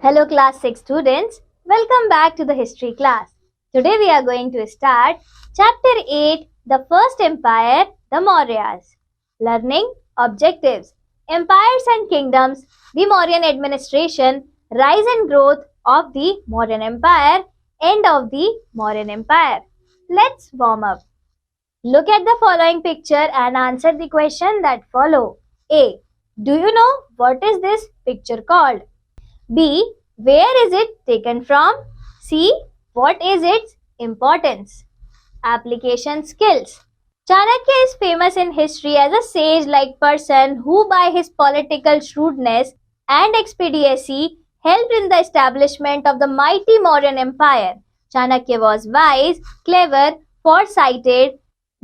Hello class 6 students, welcome back to the history class. Today we are going to start chapter 8, the first empire, the Mauryas. Learning objectives, empires and kingdoms, the Mauryan administration, rise and growth of the Mauryan empire, end of the Mauryan empire. Let's warm up. Look at the following picture and answer the question that follow. A. Do you know what is this picture called? B. Where is it taken from? C. What is its importance? Application skills. Chanakya is famous in history as a sage-like person who by his political shrewdness and expediency helped in the establishment of the mighty Mauryan Empire. Chanakya was wise, clever, foresighted,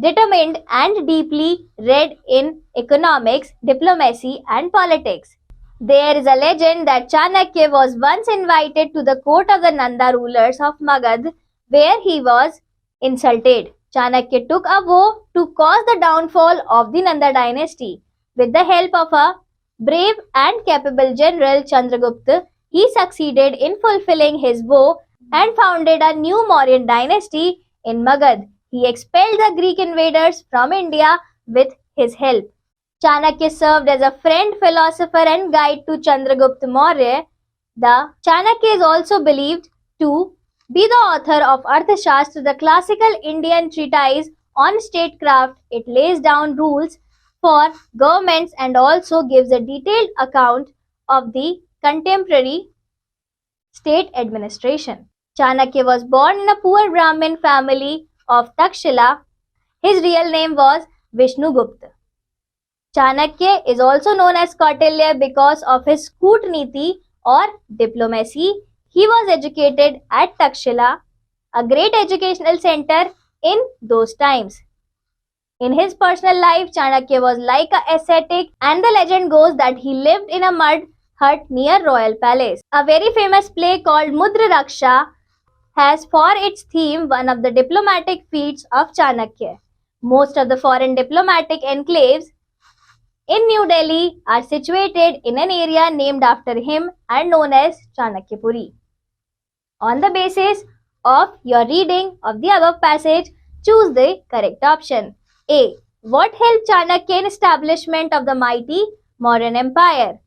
determined and deeply read in economics, diplomacy and politics. There is a legend that Chanakya was once invited to the court of the Nanda rulers of Magad, where he was insulted. Chanakya took a vow to cause the downfall of the Nanda dynasty. With the help of a brave and capable general Chandragupta, he succeeded in fulfilling his vow and founded a new Mauryan dynasty in Magad. He expelled the Greek invaders from India with his help. Chanakya served as a friend, philosopher and guide to Chandragupta Maurya. The Chanakya is also believed to be the author of Arthashastra, the classical Indian treatise on statecraft. It lays down rules for governments and also gives a detailed account of the contemporary state administration. Chanakya was born in a poor Brahmin family of Takshila. His real name was Vishnugupta. Chanakya is also known as Kautilya because of his Kutniti or diplomacy. He was educated at Takshila, a great educational center in those times. In his personal life, Chanakya was like an ascetic and the legend goes that he lived in a mud hut near Royal Palace. A very famous play called Mudra Raksha has for its theme one of the diplomatic feats of Chanakya. Most of the foreign diplomatic enclaves in New Delhi are situated in an area named after him and known as Chanakyapuri. On the basis of your reading of the above passage, choose the correct option. A. What helped Chanakya in establishment of the mighty Mauryan Empire?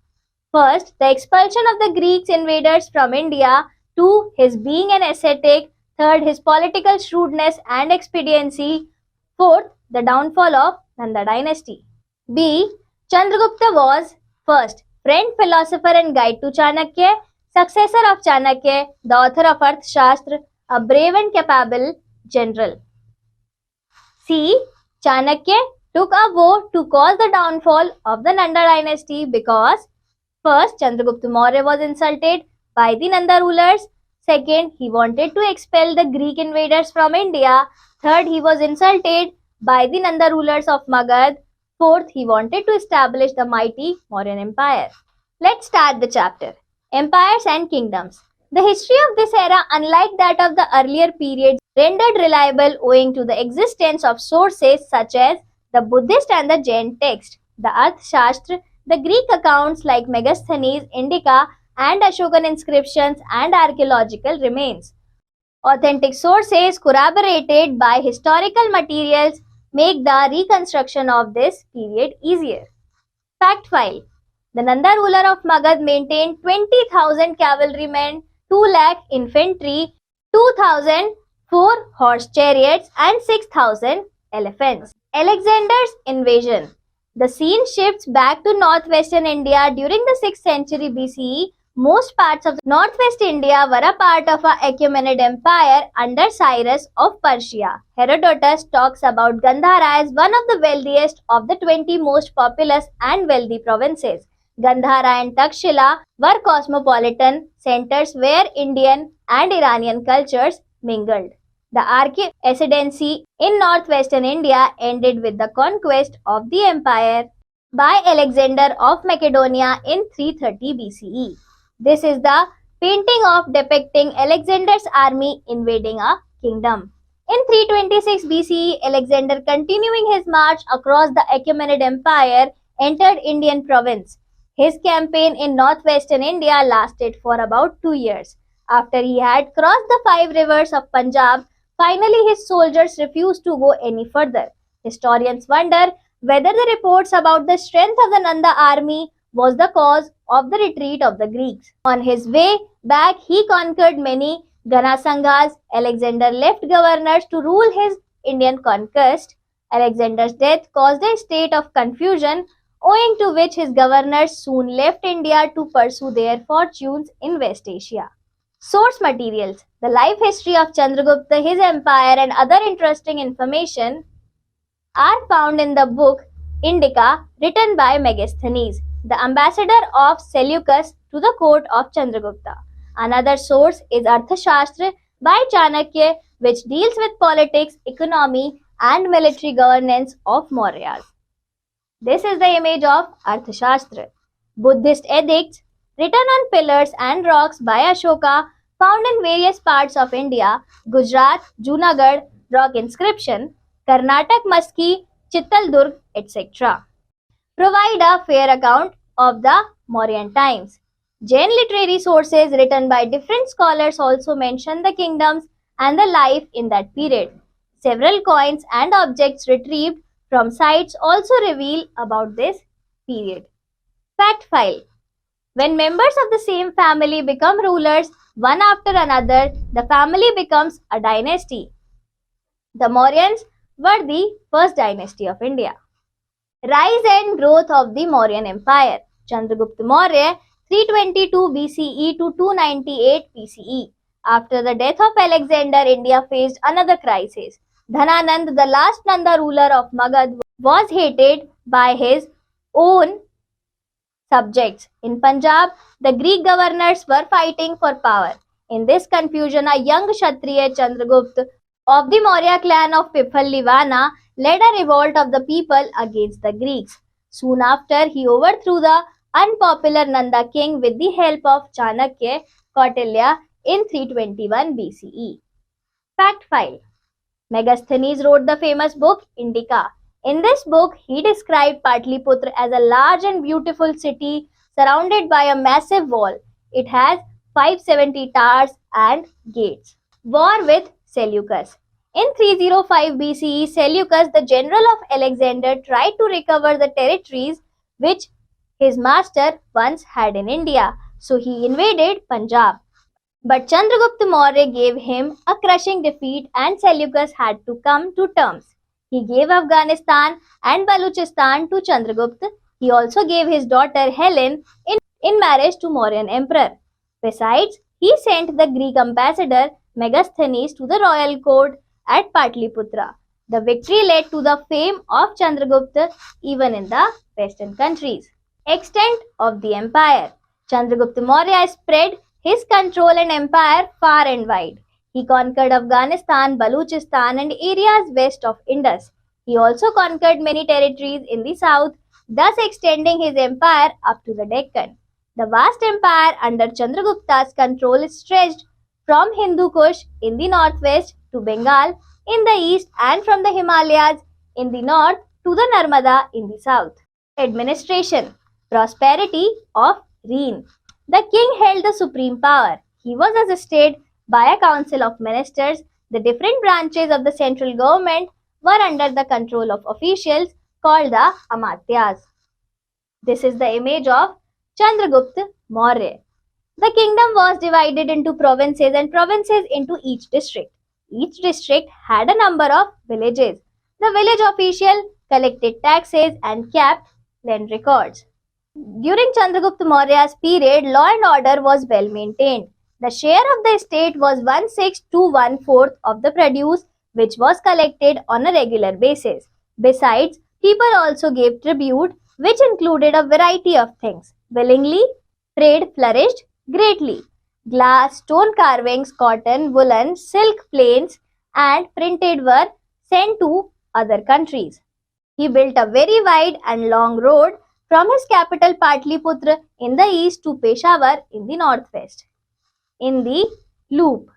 First, the expulsion of the Greeks invaders from India. 2. His being an ascetic. 3rd, his political shrewdness and expediency. 4th, the downfall of Nanda dynasty. B. Chandragupta was first, friend, philosopher and guide to Chanakya, successor of Chanakya, the author of Arthashastra, a brave and capable general. C. Chanakya took a vow to cause the downfall of the Nanda dynasty because first, Chandragupta Maurya was insulted by the Nanda rulers. Second, he wanted to expel the Greek invaders from India. Third, he was insulted by the Nanda rulers of Magad. Fourth, he wanted to establish the mighty Mauryan Empire. Let's start the chapter. Empires and Kingdoms. The history of this era, unlike that of the earlier periods, rendered reliable owing to the existence of sources such as the Buddhist and the Jain text, the Arthashastra, the Greek accounts like Megasthenes, Indica, and Ashokan inscriptions and archaeological remains. Authentic sources corroborated by historical materials make the reconstruction of this period easier. Fact file. The Nanda ruler of Magad maintained 20,000 cavalrymen, 2 lakh infantry, 2,004 horse chariots and 6,000 elephants. Alexander's invasion. The scene shifts back to northwestern India during the 6th century BCE. Most parts of northwest India were a part of an Achaemenid empire under Cyrus of Persia. Herodotus talks about Gandhara as one of the wealthiest of the 20 most populous and wealthy provinces. Gandhara and Takshila were cosmopolitan centers where Indian and Iranian cultures mingled. The Archean ascendancy in northwestern India ended with the conquest of the empire by Alexander of Macedonia in 330 BCE. This is the painting of depicting Alexander's army invading a kingdom. In 326 BCE, Alexander, continuing his march across the Achaemenid Empire, entered Indian province. His campaign in northwestern India lasted for about 2 years. After he had crossed the 5 rivers of Punjab, finally his soldiers refused to go any further. Historians wonder whether the reports about the strength of the Nanda army was the cause of the retreat of the Greeks. On his way back, he conquered many Ganasanghas. Alexander left governors to rule his Indian conquest. Alexander's death caused a state of confusion, owing to which his governors soon left India to pursue their fortunes in West Asia. Source materials: The life history of Chandragupta, his empire, and other interesting information are found in the book Indica, written by Megasthenes, the ambassador of Seleucus to the court of Chandragupta. Another source is Arthashastra by Chanakya, which deals with politics, economy, and military governance of Mauryas. This is the image of Arthashastra. Buddhist edicts written on pillars and rocks by Ashoka, found in various parts of India, Gujarat, Junagadh, rock inscription, Karnataka Maski, Chitaldurg, etc. Provide a fair account of the Mauryan times. Jain literary sources written by different scholars also mention the kingdoms and the life in that period. Several coins and objects retrieved from sites also reveal about this period. Fact file: When members of the same family become rulers one after another, the family becomes a dynasty. The Mauryans were the first dynasty of India. Rise and growth of the Mauryan Empire. Chandragupta Maurya 322 BCE to 298 BCE. After the death of Alexander, India faced another crisis. Dhananand, the last Nanda ruler of Magad, was hated by his own subjects. In Punjab, the Greek governors were fighting for power. In this confusion, a young Kshatriya, Chandragupta, of the Maurya clan of Pipal-Livana, led a revolt of the people against the Greeks. Soon after, he overthrew the unpopular Nanda king with the help of Chanakya Kautilya in 321 BCE. Fact file: Megasthenes wrote the famous book Indica. In this book, he described Patliputra as a large and beautiful city surrounded by a massive wall. It has 570 towers and gates. War with Seleucus. In 305 BCE, Seleucus, the general of Alexander, tried to recover the territories which his master once had in India. So he invaded Punjab. But Chandragupta Maurya gave him a crushing defeat and Seleucus had to come to terms. He gave Afghanistan and Baluchistan to Chandragupta. He also gave his daughter Helen in marriage to Mauryan emperor. Besides, he sent the Greek ambassador Megasthenes to the royal court at Patliputra. The victory led to the fame of Chandragupta even in the western countries. Extent of the empire. Chandragupta Maurya spread his control and empire far and wide. He conquered Afghanistan, Baluchistan, and areas west of Indus. He also conquered many territories in the south, thus extending his empire up to the Deccan. The vast empire under Chandragupta's control stretched from Hindu Kush in the northwest to Bengal in the east and from the Himalayas in the north to the Narmada in the south. Administration. Prosperity of reign. The king held the supreme power. He was assisted by a council of ministers. The different branches of the central government were under the control of officials called the Amatyas. This is the image of Chandragupta Maurya. The kingdom was divided into provinces and provinces into each district. Each district had a number of villages. The village official collected taxes and kept land records. During Chandragupta Maurya's period, law and order was well maintained. The share of the estate was 1/6 to 1/4 of the produce, which was collected on a regular basis. Besides, people also gave tribute, which included a variety of things. Willingly, trade flourished greatly. Glass, stone carvings, cotton, woolen, silk, plains, and printed were sent to other countries. He built a very wide and long road from his capital Patliputra in the east to Peshawar in the northwest. In the loop.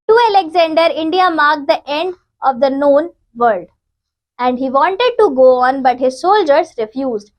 To Alexander, India marked the end of the known world, and he wanted to go on, but his soldiers refused.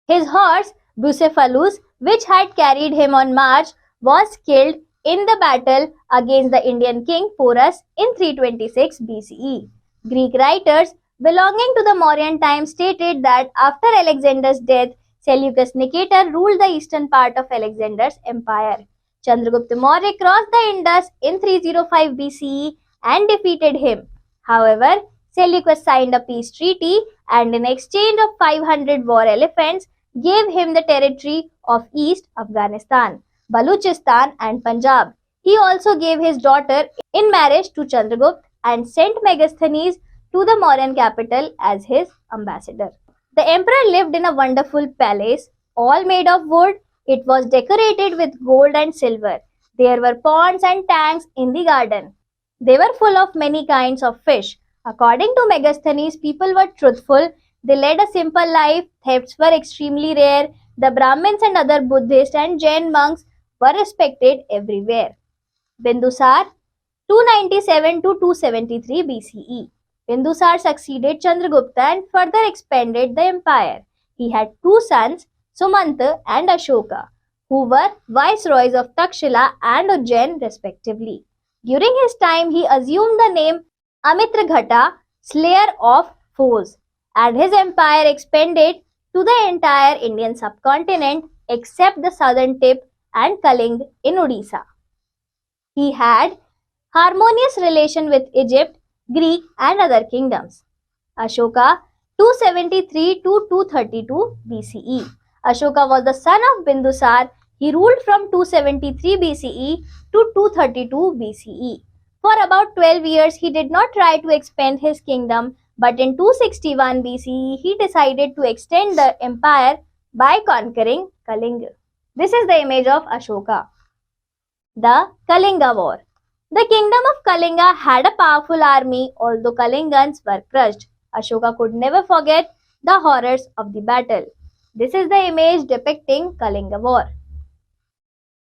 His horse Bucephalus, which had carried him on march, was killed in the battle against the Indian king Porus in 326 BCE. Greek writers belonging to the Mauryan time stated that after Alexander's death, Seleucus Nicator ruled the eastern part of Alexander's empire. Chandragupta Maurya crossed the Indus in 305 BCE and defeated him. However, Seleucus signed a peace treaty and in exchange of 500 war elephants gave him the territory of East Afghanistan, Baluchistan and Punjab. He also gave his daughter in marriage to Chandragupta and sent Megasthenes to the Mauryan capital as his ambassador. The emperor lived in a wonderful palace, all made of wood. It was decorated with gold and silver. There were ponds and tanks in the garden. They were full of many kinds of fish. According to Megasthenes, people were truthful. They led a simple life. Thefts were extremely rare. The Brahmins and other Buddhist and Jain monks were respected everywhere. Bindusar, 297 to 273 BCE. Bindusar succeeded Chandragupta and further expanded the empire. He had two sons, Sumanta and Ashoka, who were viceroys of Takshila and Ujjain respectively. During his time, he assumed the name Amitraghatta, slayer of foes, and his empire expanded to the entire Indian subcontinent except the southern tip and Kaling in Odisha. He had harmonious relation with Egypt, Greek and other kingdoms. Ashoka, 273 to 232 BCE. Ashoka was the son of Bindusar. He ruled from 273 BCE to 232 BCE. For about 12 years, he did not try to expand his kingdom, but in 261 BCE, he decided to extend the empire by conquering Kalinga. This is the image of Ashoka. The Kalinga War. The kingdom of Kalinga had a powerful army, although Kalingans were crushed. Ashoka could never forget the horrors of the battle. This is the image depicting Kalinga War.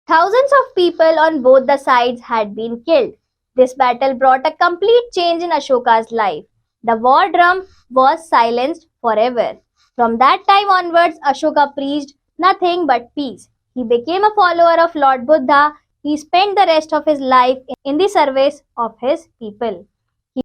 Thousands of people on both the sides had been killed. This battle brought a complete change in Ashoka's life. The war drum was silenced forever. From that time onwards, Ashoka preached nothing but peace. He became a follower of Lord Buddha. He spent the rest of his life in the service of his people.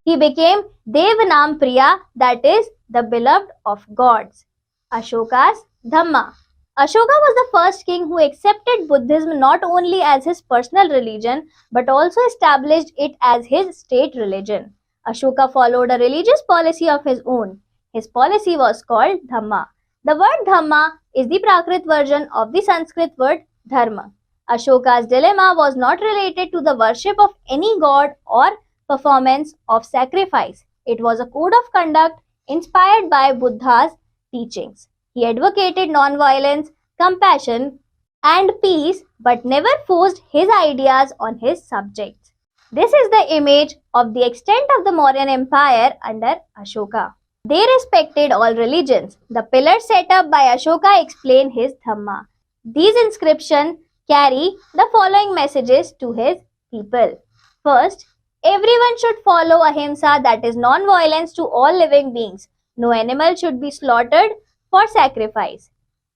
He became Devanam Priya, that is, the beloved of gods. Ashoka's Dhamma. Ashoka was the first king who accepted Buddhism not only as his personal religion but also established it as his state religion. Ashoka followed a religious policy of his own. His policy was called Dhamma. The word Dhamma is the Prakrit version of the Sanskrit word Dharma. Ashoka's dilemma was not related to the worship of any god or performance of sacrifice. It was a code of conduct inspired by Buddha's teachings. He advocated non-violence, compassion, and peace, but never forced his ideas on his subjects. This is the image of the extent of the Mauryan Empire under Ashoka. They respected all religions. The pillars set up by Ashoka explain his Dhamma. These inscriptions carry the following messages to his people. First, everyone should follow ahimsa, that is non-violence to all living beings. No animal should be slaughtered for sacrifice.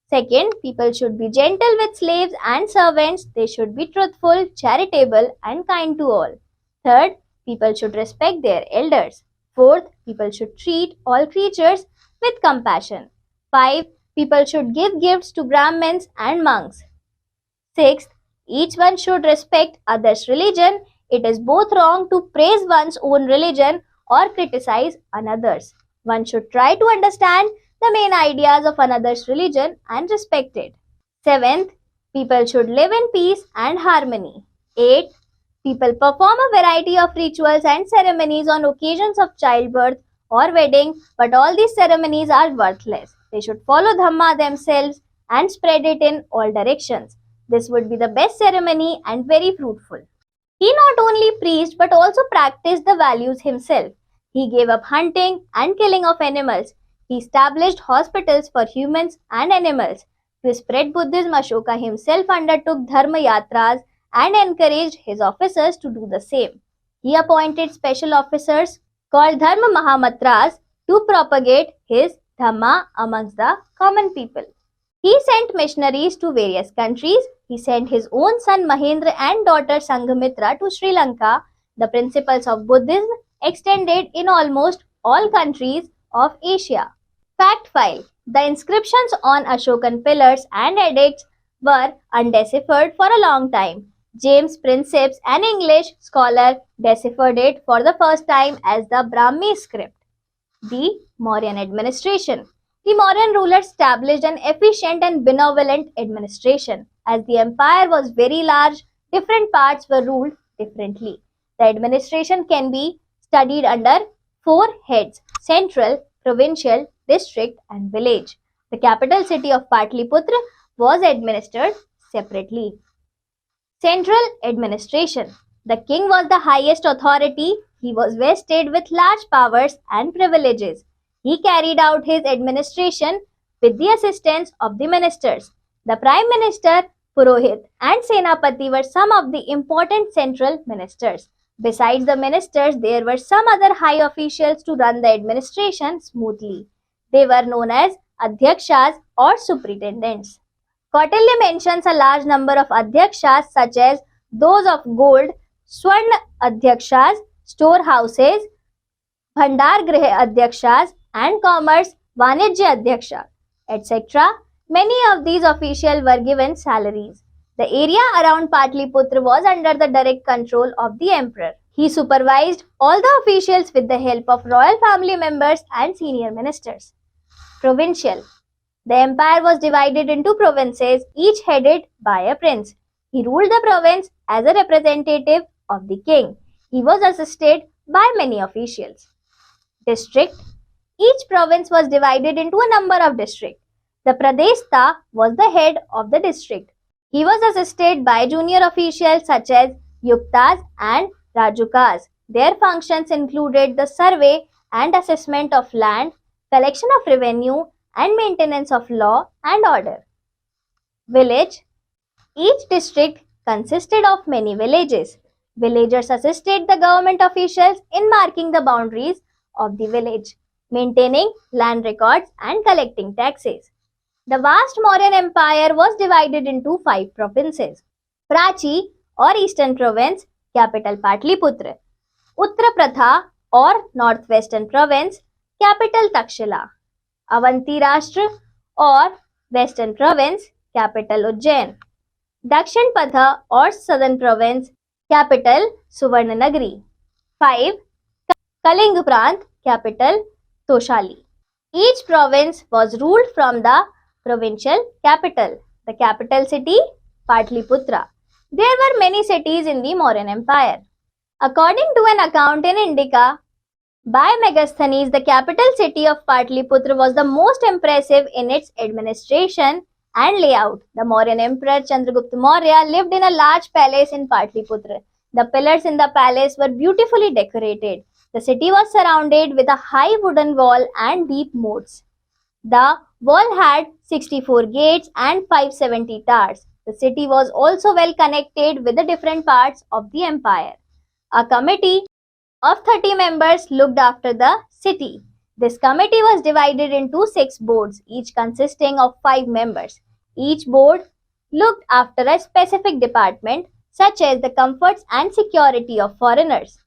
Second, people should be gentle with slaves and servants. They should be truthful, charitable and kind to all. Third, people should respect their elders. Fourth, people should treat all creatures with compassion. 5. People should give gifts to Brahmins and monks. 6th, each one should respect others' religion. It is both wrong to praise one's own religion or criticize another's. One should try to understand the main ideas of another's religion and respect it. 7th, people should live in peace and harmony. 8th, people perform a variety of rituals and ceremonies on occasions of childbirth or wedding, but all these ceremonies are worthless. They should follow Dhamma themselves and spread it in all directions. This would be the best ceremony and very fruitful. He not only preached but also practiced the values himself. He gave up hunting and killing of animals. He established hospitals for humans and animals. To spread Buddhism, Ashoka himself undertook dharma yatras and encouraged his officers to do the same. He appointed special officers called Dharma Mahamatras to propagate his Dhamma amongst the common people. He sent missionaries to various countries. He sent his own son Mahendra and daughter Sanghamitra to Sri Lanka. The principles of Buddhism extended in almost all countries of Asia. Fact file. The inscriptions on Ashokan pillars and edicts were undeciphered for a long time. James Princeps, an English scholar, deciphered it for the first time as the Brahmi script. The Mauryan administration. The Mauryan rulers established an efficient and benevolent administration. As the empire was very large, different parts were ruled differently. The administration can be studied under 4 heads: central, provincial, district, and village. The capital city of Patliputra was administered separately. Central administration. The king was the highest authority. He was vested with large powers and privileges. He carried out his administration with the assistance of the ministers. The Prime Minister, Purohit, and Senapati were some of the important central ministers. Besides the ministers, there were some other high officials to run the administration smoothly. They were known as Adhyakshas or superintendents. Kautilya mentions a large number of Adhyakshas such as those of gold, Swarna Adhyakshas, storehouses, Bhandar Griha Adhyakshas, and commerce, Vanijya Adhyaksha, etc. Many of these officials were given salaries. The area around Patliputra was under the direct control of the emperor. He supervised all the officials with the help of royal family members and senior ministers. Provincial. The empire was divided into provinces, each headed by a prince. He ruled the province as a representative of the king. He was assisted by many officials. District. Each province was divided into a number of districts. The Pradeshta was the head of the district. He was assisted by junior officials such as Yuktas and Rajukas. Their functions included the survey and assessment of land, collection of revenue, and maintenance of law and order. Village. Each district consisted of many villages. Villagers assisted the government officials in marking the boundaries of the village, maintaining land records, and collecting taxes. The vast Mauryan Empire was divided into 5 provinces. Prachi or Eastern Province, capital Patliputra. Uttar Pratha or Northwestern Province, capital Takshila. Avanti Rashtra or Western Province, capital Ujjain. Dakshin Patha or Southern Province, capital Suvarnanagari. 5. Kaling Prant, capital Toshali. Each province was ruled from the provincial capital. The capital city, Patliputra. There were many cities in the Mauryan Empire. According to an account in Indica by Megasthenes, the capital city of Patliputra was the most impressive in its administration and layout. The Mauryan Emperor Chandragupta Maurya lived in a large palace in Patliputra. The pillars in the palace were beautifully decorated. The city was surrounded with a high wooden wall and deep moats. The wall had 64 gates and 570 towers. The city was also well connected with the different parts of the empire. A committee of 30 members looked after the city. This committee was divided into 6 boards, each consisting of 5 members. Each board looked after a specific department, such as the comforts and security of foreigners,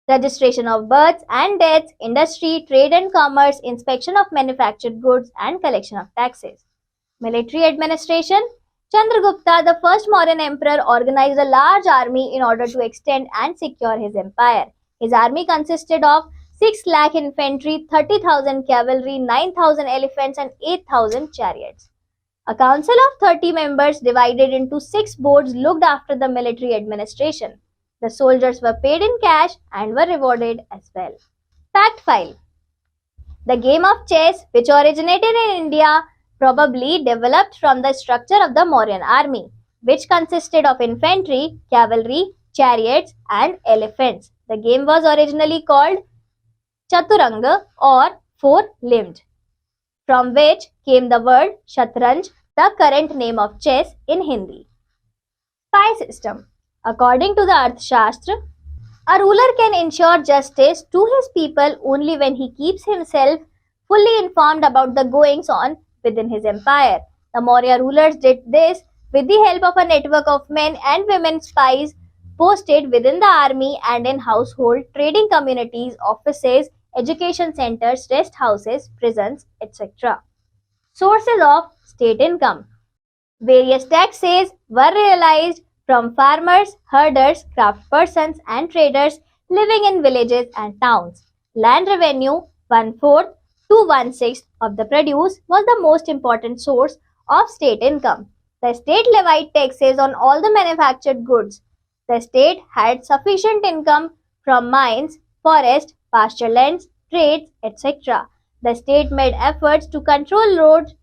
registration of births and deaths, industry, trade and commerce, inspection of manufactured goods, and collection of taxes. Military administration. Chandragupta, the first Mauryan emperor, organized a large army in order to extend and secure his empire. His army consisted of 6 lakh infantry, 30,000 cavalry, 9,000 elephants, and 8,000 chariots. A council of 30 members divided into 6 boards looked after the military administration. The soldiers were paid in cash and were rewarded as well. Fact file. The game of chess, which originated in India, probably developed from the structure of the Mauryan army, which consisted of infantry, cavalry, chariots, and elephants. The game was originally called Chaturanga or four-limbed, from which came the word Shatranj, the current name of chess in Hindi. Spy system. According to the Arthashastra, a ruler can ensure justice to his people only when he keeps himself fully informed about the goings on within his empire. The Maurya rulers did this with the help of a network of men and women spies posted within the army and in household, trading communities, offices, education centers, rest houses, prisons, etc. Sources of state income. Various taxes were realized from farmers, herders, craftspersons, and traders living in villages and towns. Land revenue, one-fourth to one-sixth of the produce, was the most important source of state income. The state levied taxes on all the manufactured goods. The state had sufficient income from mines, forests, pasture lands, trades, etc. The state made efforts to control roads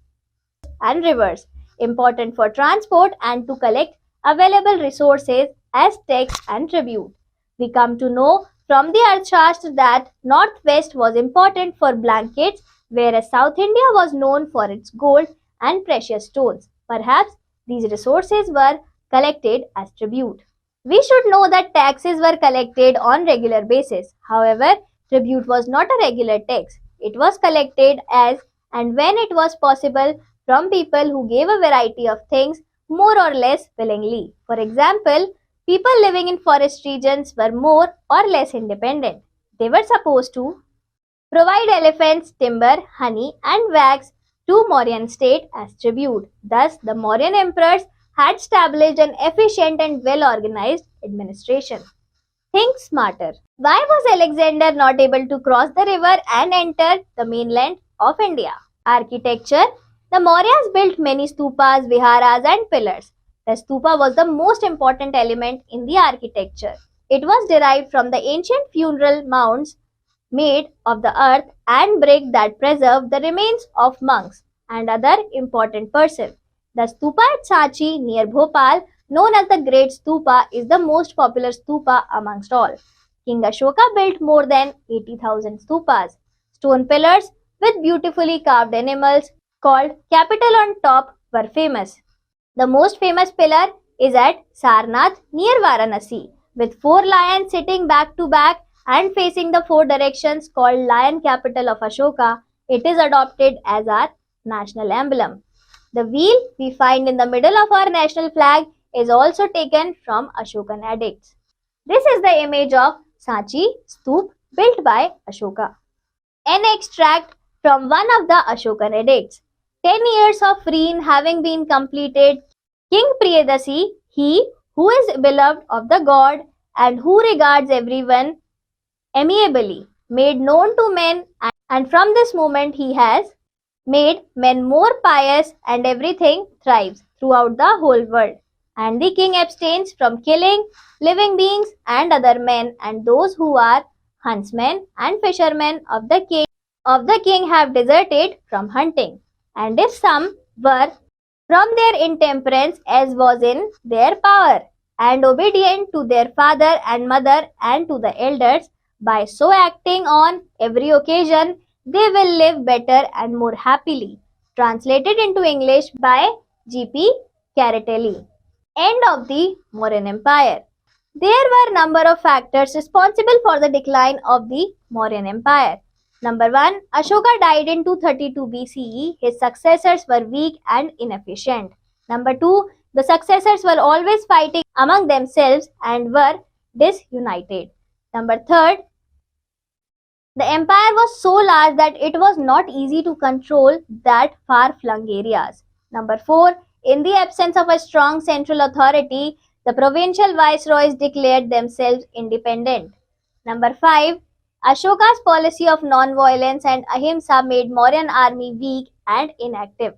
and rivers, important for transport and to collect available resources as tax and tribute. We come to know from the Arthashastra that Northwest was important for blankets, whereas South India was known for its gold and precious stones. Perhaps these resources were collected as tribute. We should know that taxes were collected on regular basis. However, tribute was not a regular tax. It was collected as and when it was possible from people who gave a variety of things more or less willingly. For example, people living in forest regions were more or less independent. They were supposed to provide elephants, timber, honey, and wax to Mauryan state as tribute. Thus, the Mauryan emperors had established an efficient and well-organized administration. Think smarter. Why was Alexander not able to cross the river and enter the mainland of India? Architecture. The Mauryas built many stupas, viharas, and pillars. The stupa was the most important element in the architecture. It was derived from the ancient funeral mounds made of the earth and brick that preserved the remains of monks and other important persons. The stupa at Sanchi near Bhopal, known as the Great Stupa, is the most popular stupa amongst all. King Ashoka built more than 80,000 stupas. Stone pillars with beautifully carved animals called capital on top were famous. The most famous pillar is at Sarnath near Varanasi, with 4 lions sitting back to back and facing the 4 directions, called Lion Capital of Ashoka. It is adopted as our national emblem. The wheel we find in the middle of our national flag is also taken from Ashokan edicts. This is the image of Sanchi Stup built by Ashoka. An extract from one of the Ashokan edicts. 10 years of reign having been completed, King Priyadasi, he who is beloved of the god and who regards everyone amiably, made known to men, and from this moment he has made men more pious, and everything thrives throughout the whole world. And the king abstains from killing living beings and other men, and those who are huntsmen and fishermen of the king have deserted from hunting. And if some were from their intemperance, as was in their power, and obedient to their father and mother and to the elders, by so acting on every occasion, they will live better and more happily. Translated into English by G.P. Caratelli. End of the Mauryan Empire. There were a number of factors responsible for the decline of the Mauryan Empire. Number 1. Ashoka died in 232 BCE. His successors were weak and inefficient. Number 2. The successors were always fighting among themselves and were disunited. Number 3. The empire was so large that it was not easy to control that far-flung areas. Number 4. In the absence of a strong central authority, the provincial viceroys declared themselves independent. Number 5. Ashoka's policy of non-violence and ahimsa made Mauryan army weak and inactive.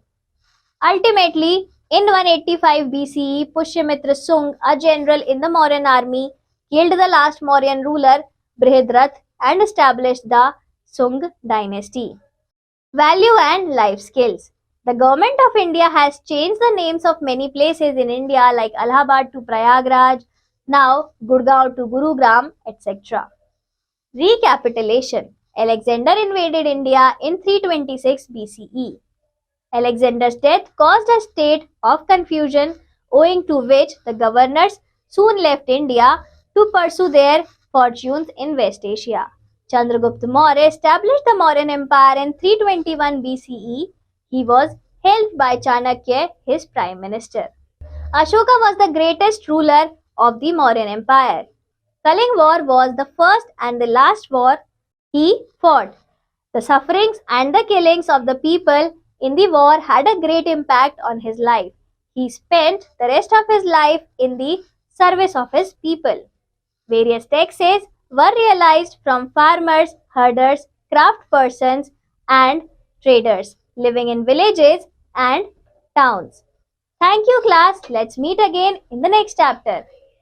Ultimately, in 185 BCE, Pushyamitra Sung, a general in the Mauryan army, killed the last Mauryan ruler, Brihadrath, and established the Sung dynasty. Value and life skills. The government of India has changed the names of many places in India like Allahabad to Prayagraj, now Gurgaon to Gurugram, etc. Recapitulation. Alexander invaded India in 326 BCE. Alexander's death caused a state of confusion, owing to which the governors soon left India to pursue their fortunes in West Asia. Chandragupta Maurya established the Mauryan Empire in 321 BCE. He was held by Chanakya, his prime minister. Ashoka was the greatest ruler of the Mauryan Empire. Kaling War was the first and the last war he fought. The sufferings and the killings of the people in the war had a great impact on his life. He spent the rest of his life in the service of his people. Various taxes were realized from farmers, herders, craft persons, and traders living in villages and towns. Thank you, class. Let's meet again in the next chapter.